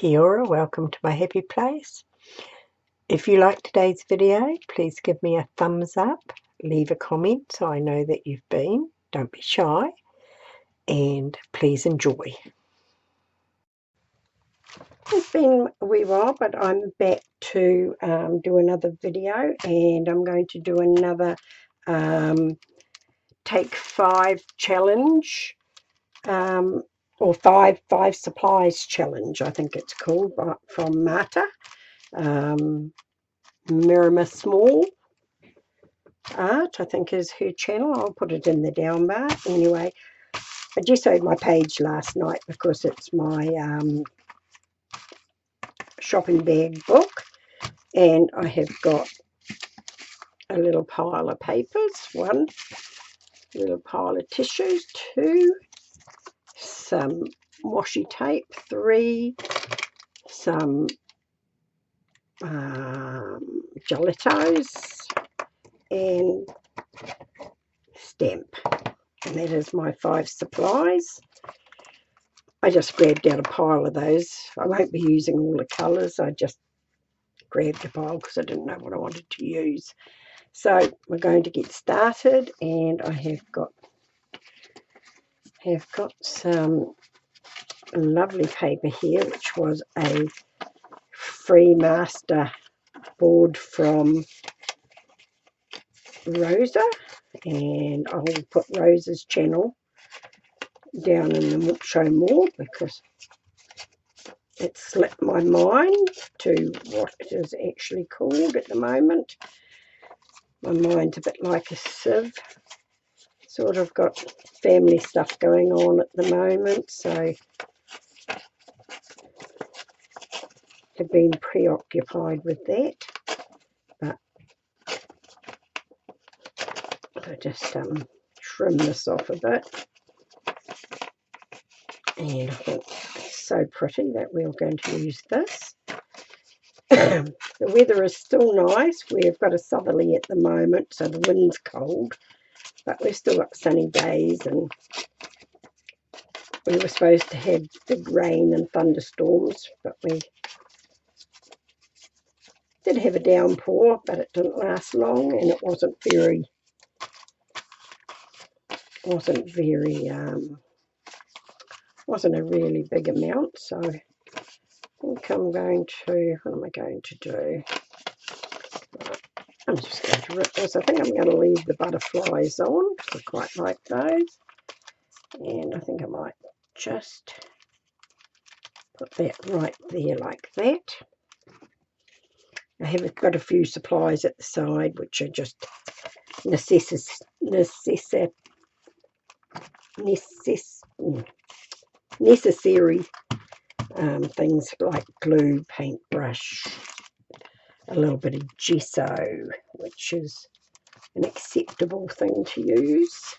Kia ora, welcome to my happy place. If you like today's video, please give me a thumbs up, leave a comment so I know that you've been, don't be shy, and please enjoy. It's been a wee while, but I'm back to do another video, and I'm going to do another Take 5 challenge, or five supplies challenge, I think it's called, from Marta. Maremi Small Art, I think is her channel. I'll put it in the down bar. Anyway, I just showed my page last night because it's my shopping bag book, and I have got a little pile of papers, 1 little pile of tissues, 2, some washi tape, 3, some gelatos, and stamp. And that is my 5 supplies. I just grabbed out a pile of those. I won't be using all the colours. I just grabbed a pile because I didn't know what I wanted to use. So we're going to get started, and I have got some lovely paper here, which was a free master board from Rosa, and I'll put Rosa's channel down in the show more because it slipped my mind to what it is actually called at the moment. My mind's a bit like a sieve. Sort of got family stuff going on at the moment, so have been preoccupied with that. But I just trim this off a bit, and I think it's so pretty that we're going to use this. The weather is still nice. We've got a southerly at the moment, so the wind's cold, but we've still got sunny days, and we were supposed to have big rain and thunderstorms, but we did have a downpour, but it didn't last long, and it wasn't a really big amount. So I think I'm going to, what am I going to do? I'm just going to rip this. I think I'm going to leave the butterflies on because I quite like those. And I think I might just put that right there like that. I have got a few supplies at the side which are just necessary things like glue, paintbrush, a little bit of gesso, which is an acceptable thing to use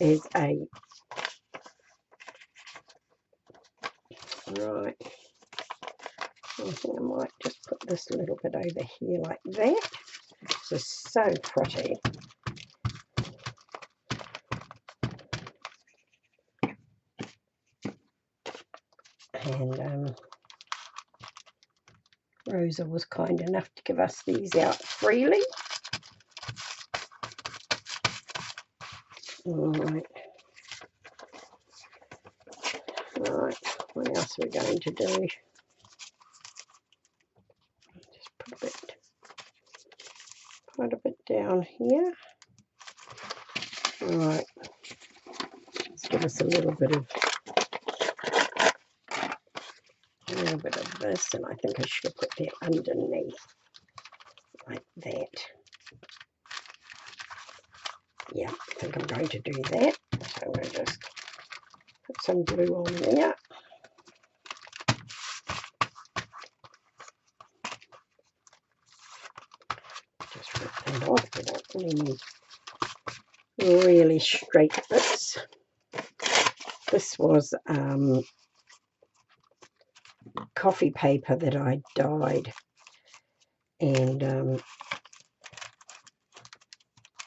as a right. I think I might just put this a little bit over here like that. This is so pretty. And Rosa was kind enough to give us these out freely. Right, what else are we going to do? Just put quite a bit down here. Right, let's give us a little bit of this, and I think I should put that underneath like that. Yeah, I think I'm going to do that. So we'll just put some glue on there. Just rip that off. We don't need really straight bits. This was coffee paper that I dyed, and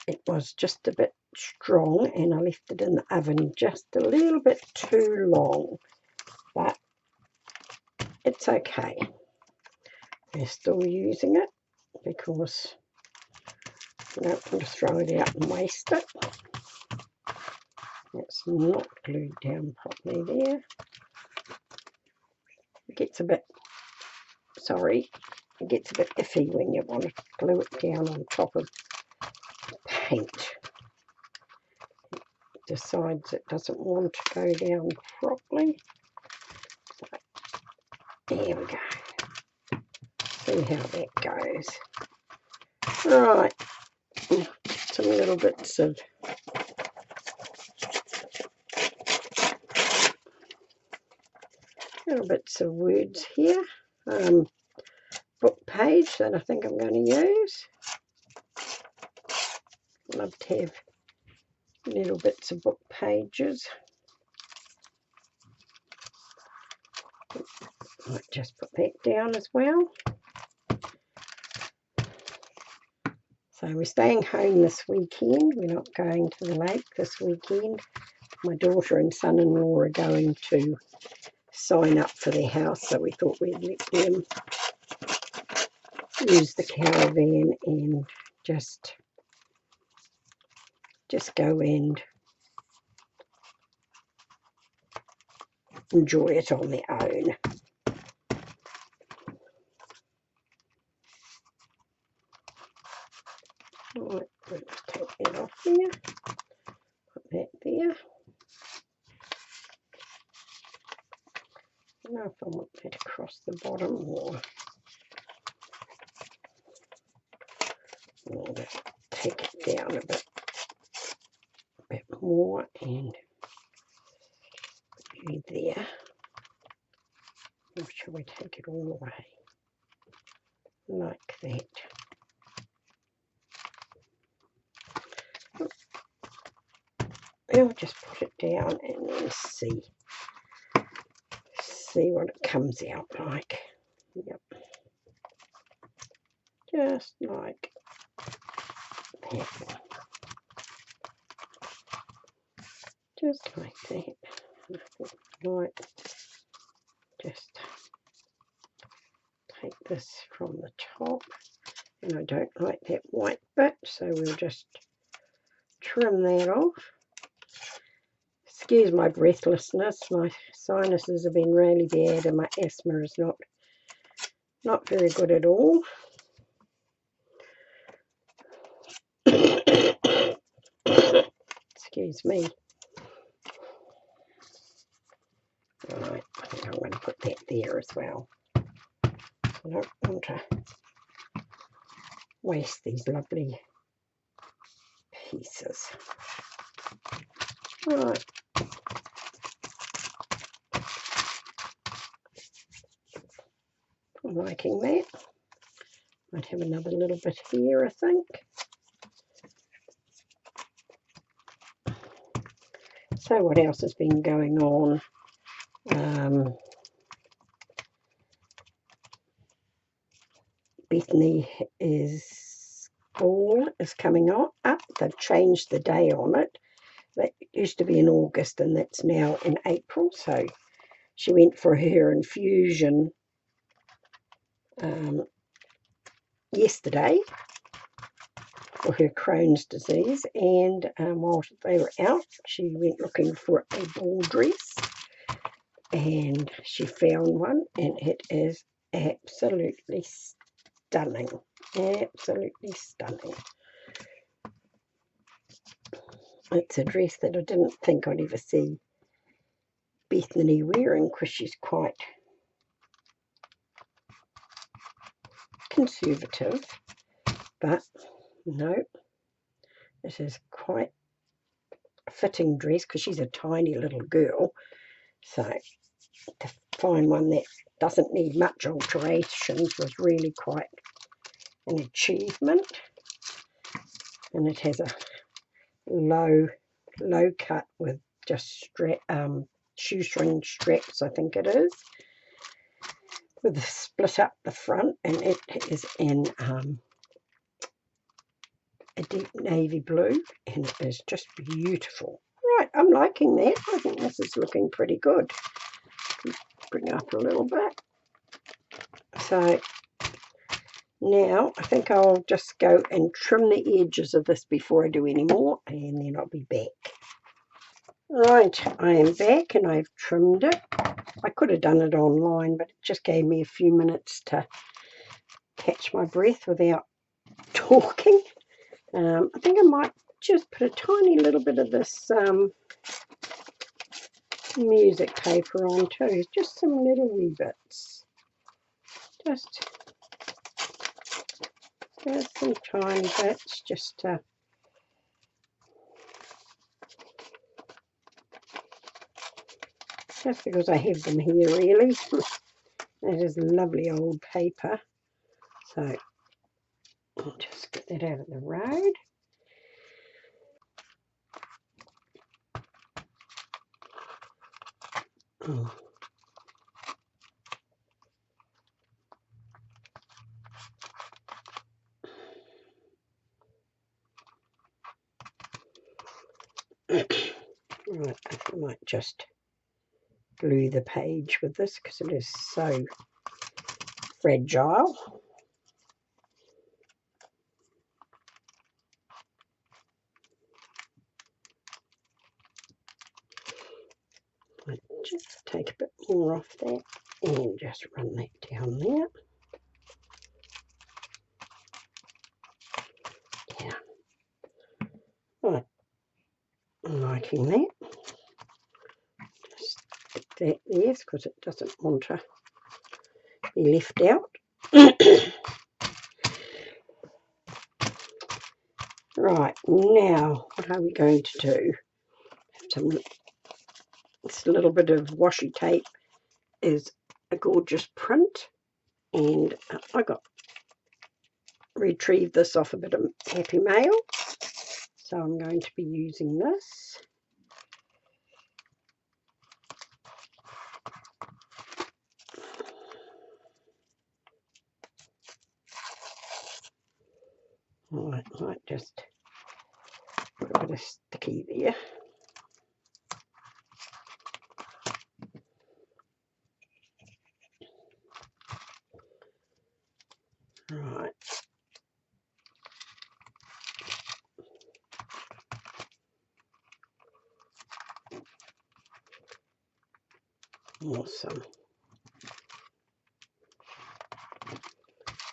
it was just a bit strong, and I left it in the oven just a little bit too long, but it's okay. We're still using it because I don't want to throw it out and waste it. It's not glued down properly there. It gets a bit, sorry, it gets a bit iffy when you want to glue it down on top of paint. It decides it doesn't want to go down properly. So, there we go. See how that goes. Right, some little bits of words here. Book page that I think I'm going to use. Love to have little bits of book pages. Might just put that down as well. So we're staying home this weekend. We're not going to the lake this weekend. My daughter and son-in-law are going to sign up for their house, so we thought we'd let them use the caravan and just go and enjoy it on their own. Right, let's take that off there, put that there. I don't know if I want that across the bottom or I'll just take it down a bit more and put you there. Or shall we take it all the way like that? I'll just put it down and then see what it comes out like. Yep. Just like that. Just like that. Right. Just take this from the top. And I don't like that white bit, so we'll just trim that off. Excuse my breathlessness, my sinuses have been really bad and my asthma is not very good at all. Excuse me. Right, I think I'm going to put that there as well. I don't want to waste these lovely pieces. Right. I'm liking that. Might have another little bit here, I think. So what else has been going on? Bethany ball is coming up. They've changed the day on it. That used to be in August and that's now in April. So she went for her infusion yesterday for her Crohn's disease, and while they were out she went looking for a ball dress and she found one, and it is absolutely stunning. Absolutely stunning. It's a dress that I didn't think I'd ever see Bethany wearing because she's quite conservative, but no, this is quite a fitting dress because she's a tiny little girl, so to find one that doesn't need much alterations was really quite an achievement. And it has a low cut with just shoestring straps, I think it is, with a split up the front, and it is in a deep navy blue, and it is just beautiful. Right, I'm liking that. I think this is looking pretty good. Bring up a little bit. So now I think I'll just go and trim the edges of this before I do any more, and then I'll be back. Right, I am back and I've trimmed it. I could have done it online, but it just gave me a few minutes to catch my breath without talking. I think I might just put a tiny little bit of this music paper on too, just some little wee bits. Just some tiny bits, just to just because I have them here really. It is lovely old paper. So I'll just get that out of the road. Oh. Right, I might just glue the page with this because it is so fragile. I just take a bit more off that and just run that down there. Yeah. Right, I'm liking that. Just stick that there because it doesn't want to be left out. Right, now what are we going to do? This little bit of washi tape is a gorgeous print, and I retrieved this off a bit of E.Mail, so I'm going to be using this. I might just put a bit of sticky there. Right. Awesome.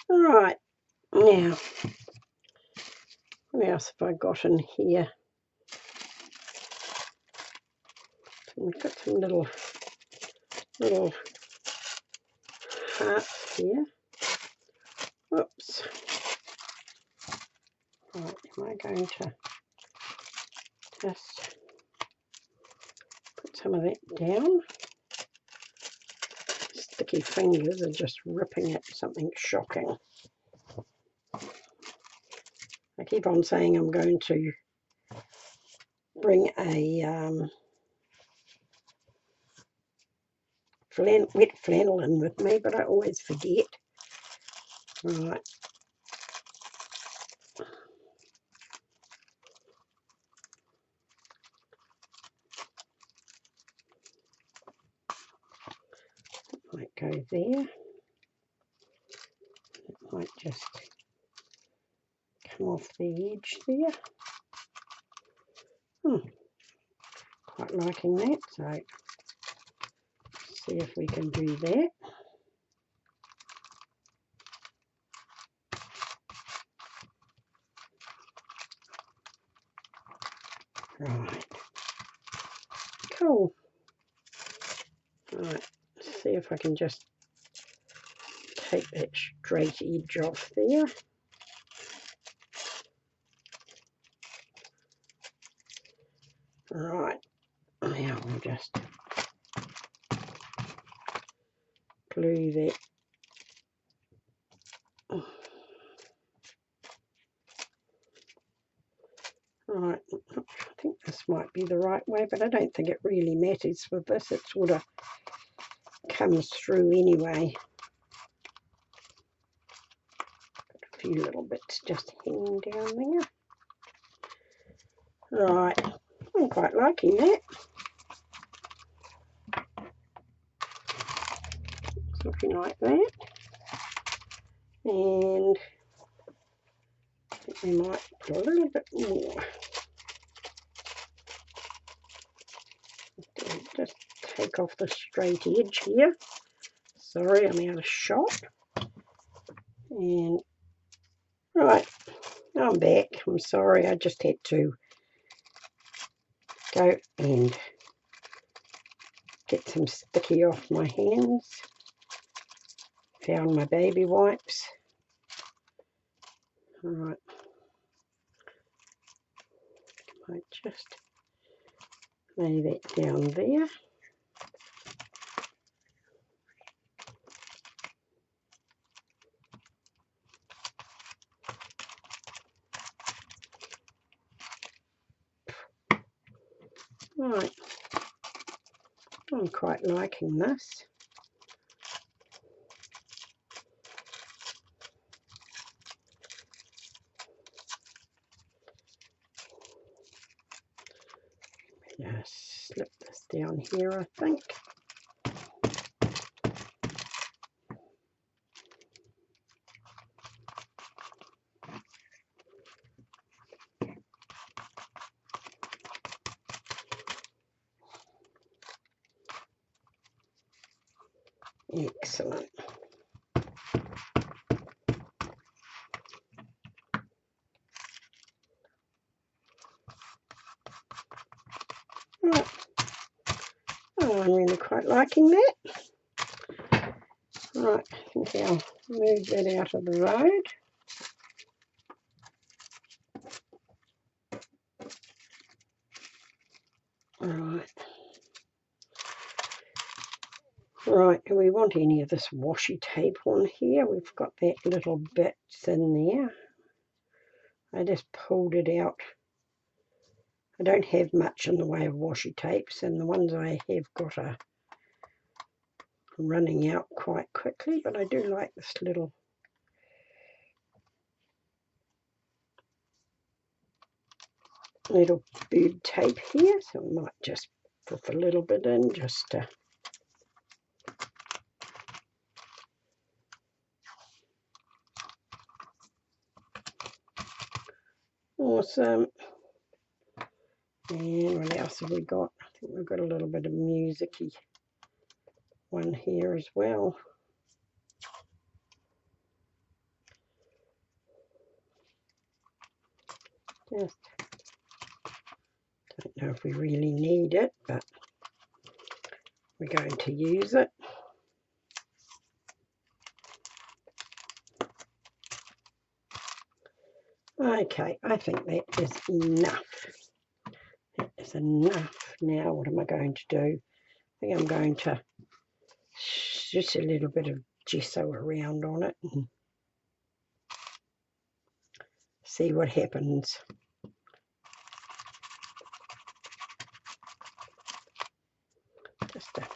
Right, now, what else have I got in here? We've got some little hearts here. Whoops. Right, am I going to just put some of that down? Sticky fingers are just ripping at something shocking. I keep on saying I'm going to bring a wet flannel in with me, but I always forget. Right. Might go there. It might just come off the edge there. Quite liking that, so see if we can do that. Right, cool. Right, see if I can just take that straight edge off there. Right, now we'll just glue that. Right, I think this might be the right way, but I don't think it really matters with this. It sort of comes through anyway. Got a few little bits just hanging down there. Right, I'm quite liking that. It's looking like that. And I think we might put a little bit more. Just take off the straight edge here. Sorry, I'm out of shot. And right, I'm back. I'm sorry, I just had to go and get some sticky off my hands. Found my baby wipes. Alright, might just lay that down there. Right, I'm quite liking this. Just slip this down here, I think. Excellent. Right. Oh, I'm really quite liking that. Right, I think I'll move that out of the road. Right. Right, do we want any of this washi tape on here? We've got that little bits in there. I just pulled it out. I don't have much in the way of washi tapes, and the ones I have got are running out quite quickly, but I do like this little bead tape here, so I might just put a little bit in just to awesome. And what else have we got? I think we've got a little bit of music-y one here as well. Just don't know if we really need it, but we're going to use it. Okay, I think that is enough. That is enough. Now what am I going to do? I think I'm going to just a little bit of gesso around on it and see what happens. Just to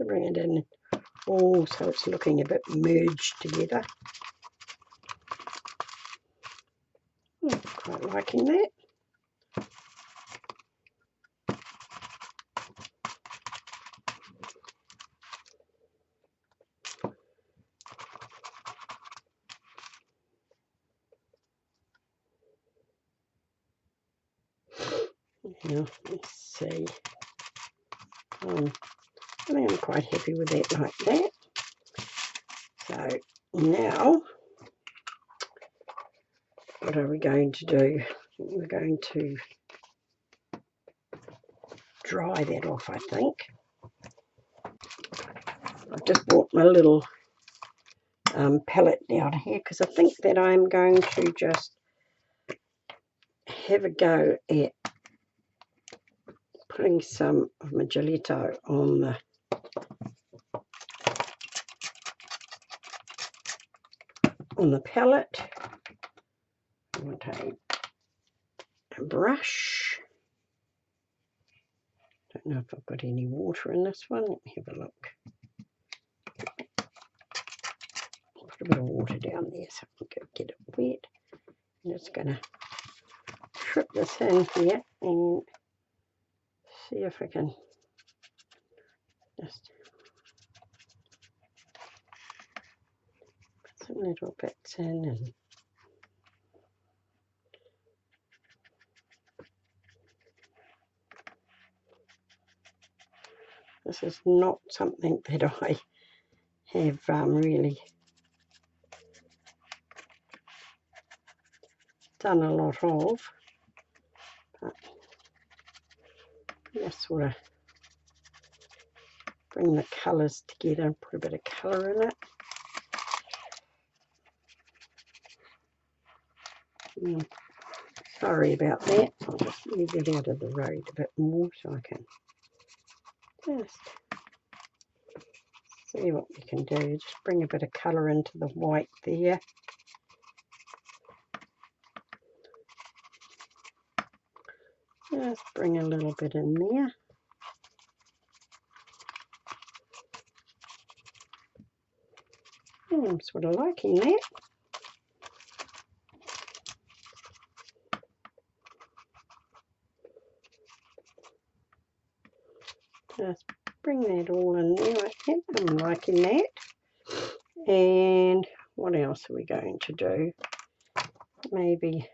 bring it in. Oh, so it's looking a bit merged together. I'm quite liking that. Now, let's see. I think I'm quite happy with that like that. So now, what are we going to do? We're going to dry that off, I think. I've just bought my little palette down here because I think that I'm going to just have a go at putting some of Maggielockley on the palette. I want a brush. Don't know if I've got any water in this one. Let me have a look. Put a bit of water down there so I can go get it wet. I'm just going to trip this in here and see if I can just put some little bits in. And this is not something that I have really done a lot of, but just sort of bring the colours together and put a bit of colour in it. Sorry about that, I'll just move it out of the road a bit more so I can just see what we can do. Just bring a bit of colour into the white there. Just bring a little bit in there. I'm sort of liking that. Just bring that all in there like that. I'm liking that. And what else are we going to do? Maybe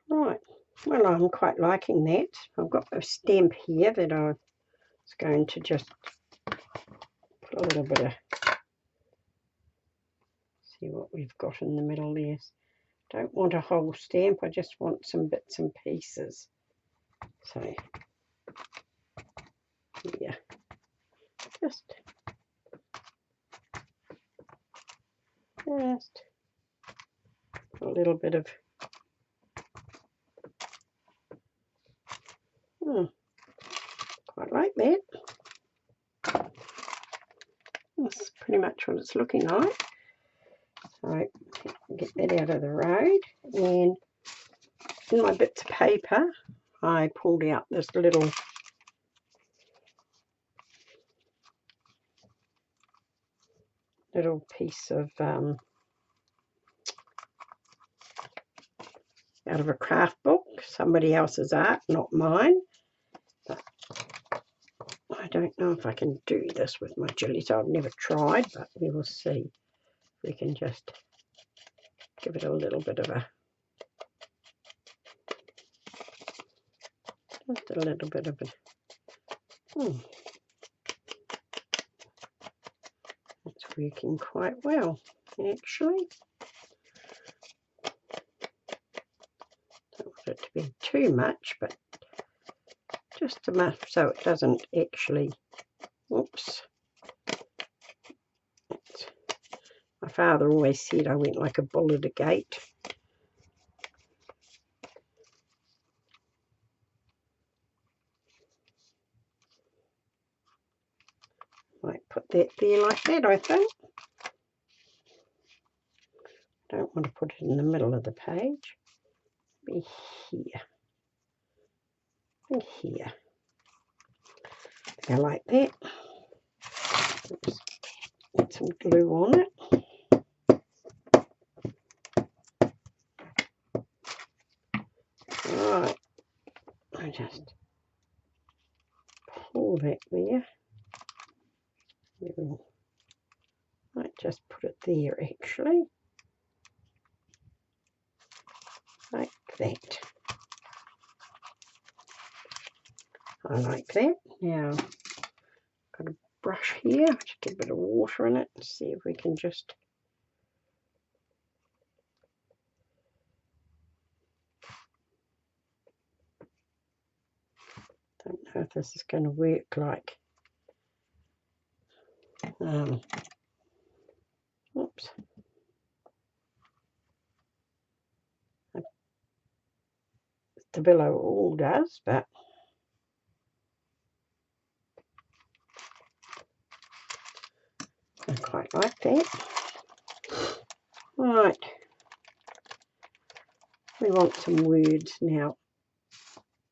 right. Well, I'm quite liking that. I've got a stamp here that I was going to just put a little bit of, see what we've got in the middle there. Don't want a whole stamp, I just want some bits and pieces. So, yeah, just a little bit of, quite like that. That's pretty much what it's looking like. So, get that out of the road. And in my bits of paper, I pulled out this little piece of out of a craft book, somebody else's art, not mine. But I don't know if I can do this with my jellies. I've never tried, but we will see. We can just give it a little bit of a, just a little bit of a, it's working quite well, actually. Don't want it to be too much, but just enough so it doesn't actually, oops. My father always said I went like a bull at a gate. Might put that there like that, I think. Don't want to put it in the middle of the page. Be here. And here. I like that. Oops. Get some glue on it. Right. I just pull that there. Might just put it there actually. Like that. I like that. Now, got a brush here. Just get a bit of water in it and see if we can just. Don't know if this is going to work like. Oops. The below all does, but I quite like that. Right, we want some words now.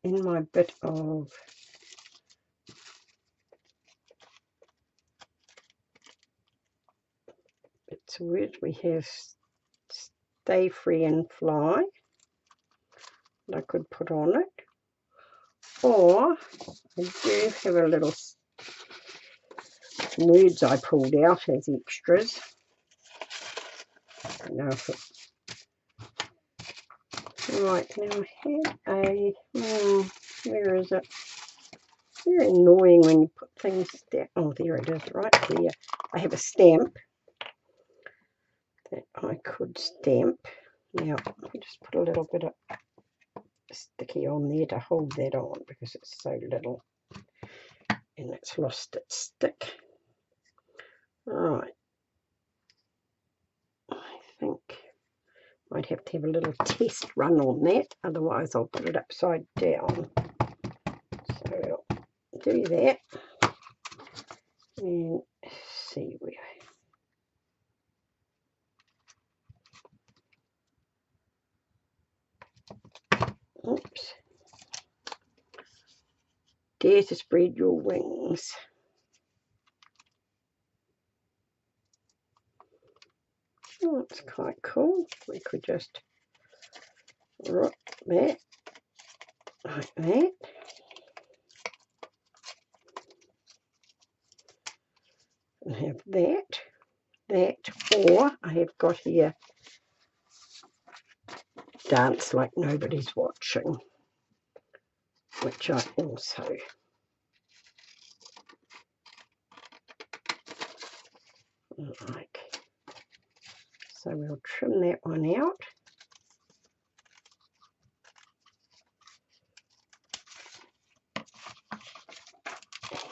In my bit of So we have Stay Free and Fly that I could put on it. Or I do have a little words I pulled out as extras. I don't know if it... Right, now I had a... where is it? Very annoying when you put things down. Oh, there it is, right there. I have a stamp that I could stamp. Now, let me just put a little bit of sticky on there to hold that on because it's so little and it's lost its stick. Right. I think I'd have to have a little test run on that, otherwise I'll put it upside down. So I'll do that and see where. Oops. Dare to spread your wings. Oh, it's quite cool. We could just rock that like that. And have that, or I have got here Dance Like Nobody's Watching, which I also like. So we'll trim that one out.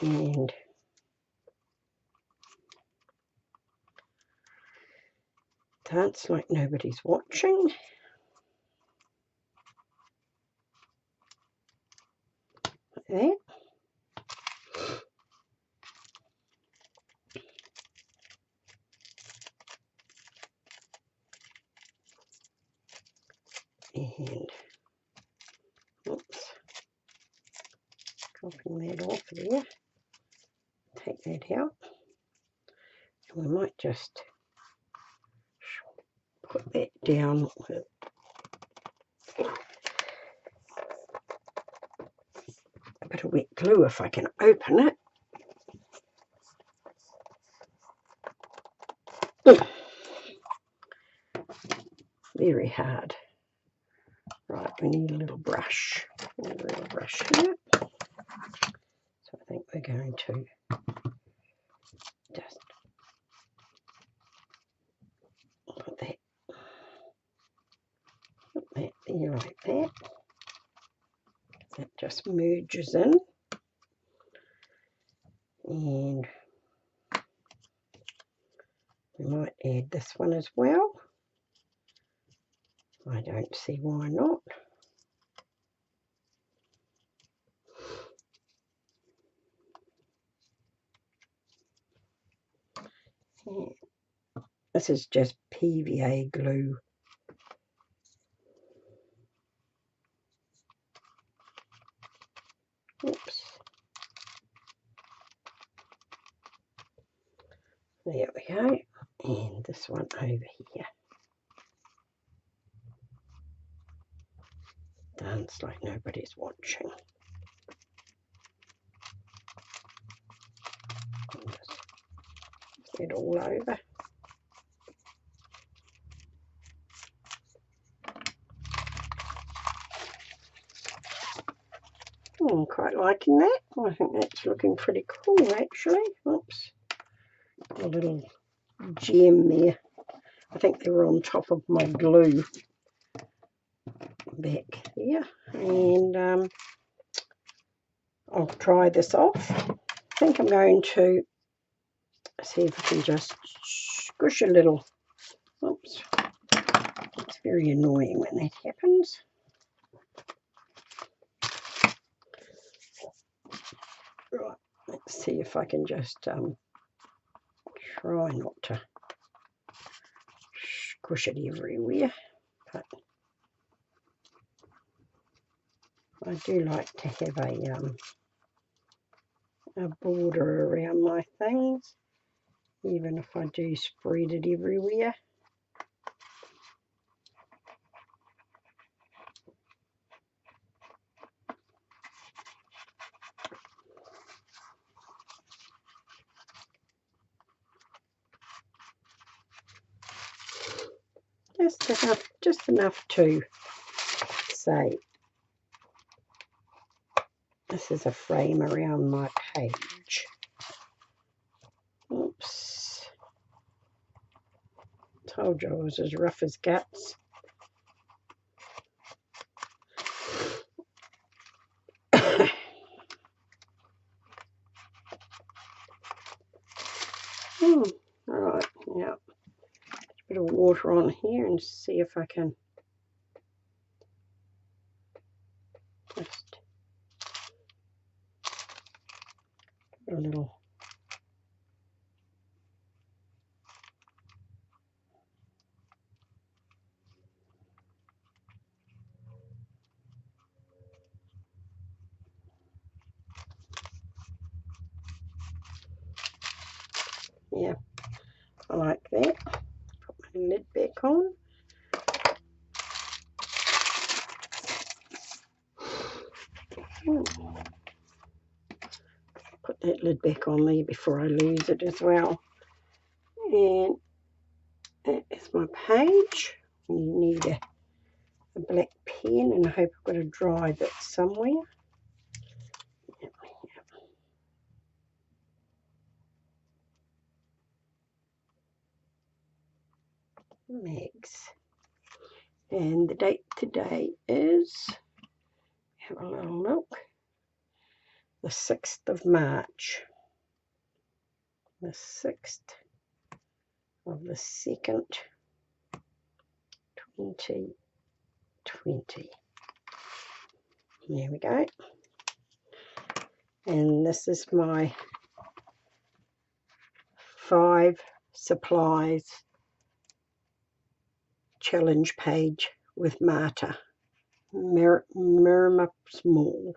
And Dance Like Nobody's Watching. Like that. And oops, dropping that off there. Take that out. And we might just put that down with a bit of wet glue if I can open it. Very hard. Right, we need a little brush. A little brush here. So I think we're going to just put that there like that. That just merges in. And we might add this one as well. I don't see why not. And this is just PVA glue. Oops. There we go. And this one over here. Dance Like Nobody's Watching. Just get all over. I'm quite liking that. I think that's looking pretty cool actually. Oops. A little gem there. I think they were on top of my glue back there. And I'll dry this off. I think I'm going to see if I can just squish a little. Oops. It's very annoying when that happens. Right, let's see if I can just try not to squish it everywhere, but I do like to have a border around my things. even if I do spread it everywhere. Just enough to say this is a frame around my page. Oops. Told you I was as rough as guts. Alright, yeah. A bit of water on here and see if I can just a little. Yeah, I like that. Put my lid back on. Put that lid back on there before I lose it as well. And that is my page. You need a black pen, and I hope I've got a dry bit somewhere. Yep. Mags. And the date today is, have a little look, the 6th of March. The 6th of the 2nd, 2020. There we go. And this is my 5 supplies challenge page with Marta. Maremi Small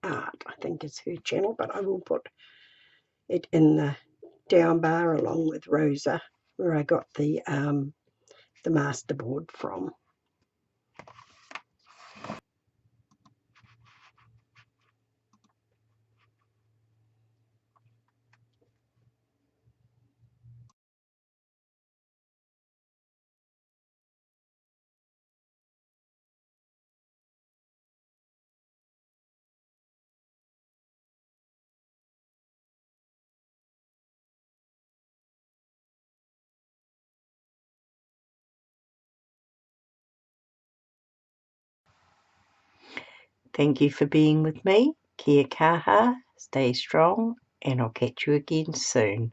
Art, I think is her channel, but I will put it in the down bar along with Rosa, where I got the masterboard from. Thank you for being with me. Kia kaha, stay strong, and I'll catch you again soon.